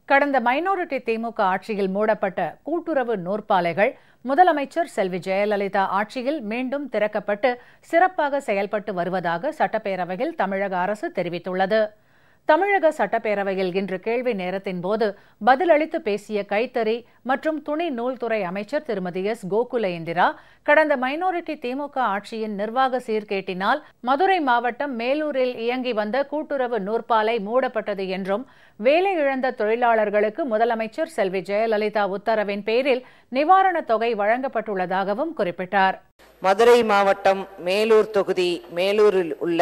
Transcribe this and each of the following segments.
கடந்த மைனாரிட்டி திமுக ஆட்சியில் மூடப்பட்ட கூட்டுறவு நூற்பாலைகள் முதலமைச்சர் செல்வி ஜெயலலிதா ஆட்சியில் மீண்டும் திறக்கப்பட்டு சிறப்பாக செயல்பட்டு வருவதாக சட்டப்பேரவையில் தமிழக அரசு தெரிவித்துள்ளது. தமிழக சட்டப்பேரவையில் இன்று கேள்வி நேரத்தின் போது பதிலளித்து பேசிய கைத்தறி மற்றும் துணி நூல்துறை அமைச்சர் திருமதி எஸ். கோகுல இந்திரா, கடந்த மைனாரிட்டி திமுக ஆட்சியின் நிர்வாக சீர்கேட்டினால் மதுரை மாவட்டம் மேலூரில் இயங்கி வந்த கூட்டுறவு நூற்பாலை மூடப்பட்டது என்றும், வேலை இழந்த தொழிலாளர்களுக்கு முதலமைச்சர் செல்வி ஜெயலலிதா உத்தரவின் பேரில் நிவாரணத் தொகை வழங்கப்பட்டுள்ளதாகவும் குறிப்பிட்டார். மதுரை மாவட்டம் மேலூர் தொகுதி மேலூரில் உள்ள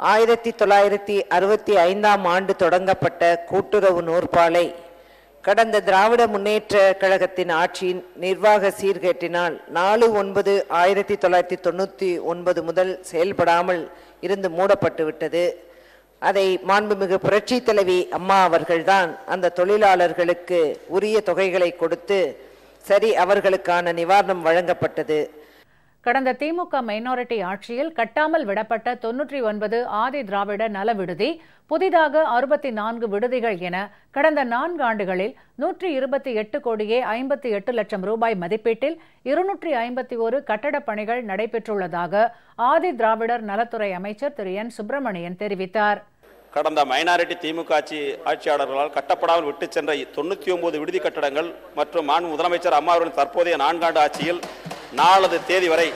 1965ஆம் ஆண்டு தொடங்கப்பட்ட கூட்டுறவு நூற்பாலை கடந்த திராவிட முன்னேற்ற கழகத்தின் ஆட்சியின் நிர்வாக சீர்கேட்டினால் 4/9/1999 முதல் செயல்படாமல் இருந்து மூடப்பட்டுவிட்டது. அதை மாண்புமிகு புரட்சி தலைவி அம்மா அவர்கள்தான் அந்த தொழிலாளர்களுக்கு உரிய தொகைகளை கொடுத்து அவர்களுக்கான நிவாரணம் வழங்கப்பட்டது. கடந்த திமுக மைனாரிட்டி ஆட்சியில் கட்டாமல் விடப்பட்ட 99 ஆதி திராவிட நல விடுதி, புதிதாக 64 விடுதிகள் என கடந்த 4 ஆண்டுகளில் 128 கோடியே 58 லட்சம் ரூபாய் மதிப்பீட்டில் 251 கட்டடப் பணிகள் நடைபெற்றுள்ளதாக ஆதி திராவிடர் நலத்துறை அமைச்சர் திரு என். சுப்பிரமணியன் தெரிவித்தார். கடந்த மைனாரிட்டி திமுக ஆட்சியாளர்களால் கட்டப்படாமல் விட்டு சென்ற 99 விடுதி கட்டடங்கள் மற்றும் மாண்பு முதலமைச்சர் அம்மா அவர்களின் தற்போதைய 4 ஆண்டு ஆட்சியில் 4 தேதி வரை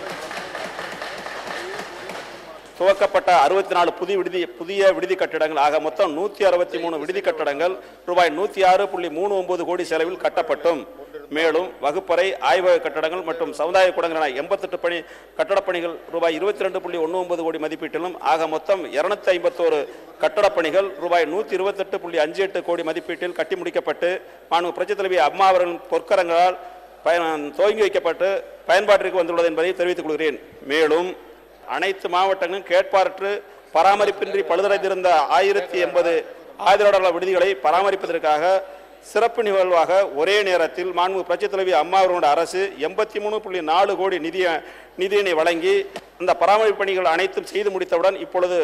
துவக்கப்பட்ட 64 புதிய விடுதி கட்டடங்கள் ஆக மொத்தம் 163 விடுதி கட்டடங்கள் ரூபாய் 106.39 கோடி செலவில் கட்டப்பட்டும், மேலும் வகுப்பறை, ஆய்வக கட்டடங்கள் மற்றும் சமுதாய கூடங்கள் என 88 கட்டடப் பணிகள் ரூபாய் 22.19 கோடி மதிப்பீட்டிலும் ஆக மொத்தம் 251 கட்டடப் பணிகள் ரூபாய் 128.58 கோடி மதிப்பீட்டில் கட்டி முடிக்கப்பட்டு மாண்பு புரட்சித் தலைவி அம்மா அவர்களின் பொற்கரங்களால் துவங்கி வைக்கப்பட்டு பயன்பாட்டிற்கு வந்துள்ளது என்பதை தெரிவித்துக் கொள்கிறேன். மேலும் அனைத்து மாவட்டங்களும் கேட்பாரற்று பராமரிப்பின்றி பழுதடைந்திருந்த 1080 ஆதிதிராவிடர் விடுதிகளை பராமரிப்பதற்காக சிறப்பு நிகழ்வாக ஒரே நேரத்தில் மாண்பு புரட்சித் தலைவி அம்மா அவர்களுடைய அரசு 83.4 கோடி நிதியினை வழங்கி அந்த பராமரிப்பு பணிகள் அனைத்தும் செய்து முடித்தவுடன் இப்பொழுது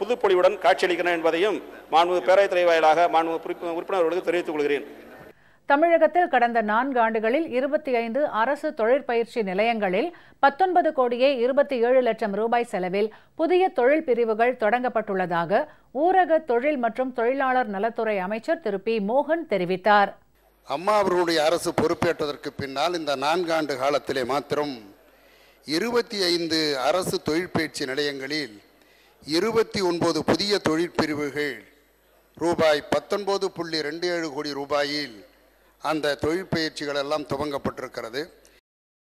புதுப்பொலிவுடன் காட்சியளிக்கிறேன் என்பதையும் மாண்பு பேரவைத் தலைவர் வாயிலாக மாண்பு உறுப்பினர்களுக்கு தெரிவித்துக் கொள்கிறேன். தமிழகத்தில் கடந்த 4 ஆண்டுகளில் 25 அரசு தொழிற்பயிற்சி நிலையங்களில் 19 கோடியே 27 லட்சம் ரூபாய் செலவில் புதிய தொழில் பிரிவுகள் தொடங்கப்பட்டுள்ளதாக ஊரக தொழில் மற்றும் தொழிலாளர் நலத்துறை அமைச்சர் திரு பி. மோகன் தெரிவித்தார். அம்மா அவர்களுடைய அரசு பொறுப்பேற்றதற்கு பின்னால் இந்த 4 ஆண்டு காலத்திலே மாத்திரம் 25 அரசு தொழிற்பயிற்சி நிலையங்களில் 29 புதிய தொழிற்பிரிவுகள் ரூபாய் 19.27 கோடி ரூபாயில் அந்த தொழிற்பயிற்சிகள் எல்லாம் துவங்கப்பட்டிருக்கிறது.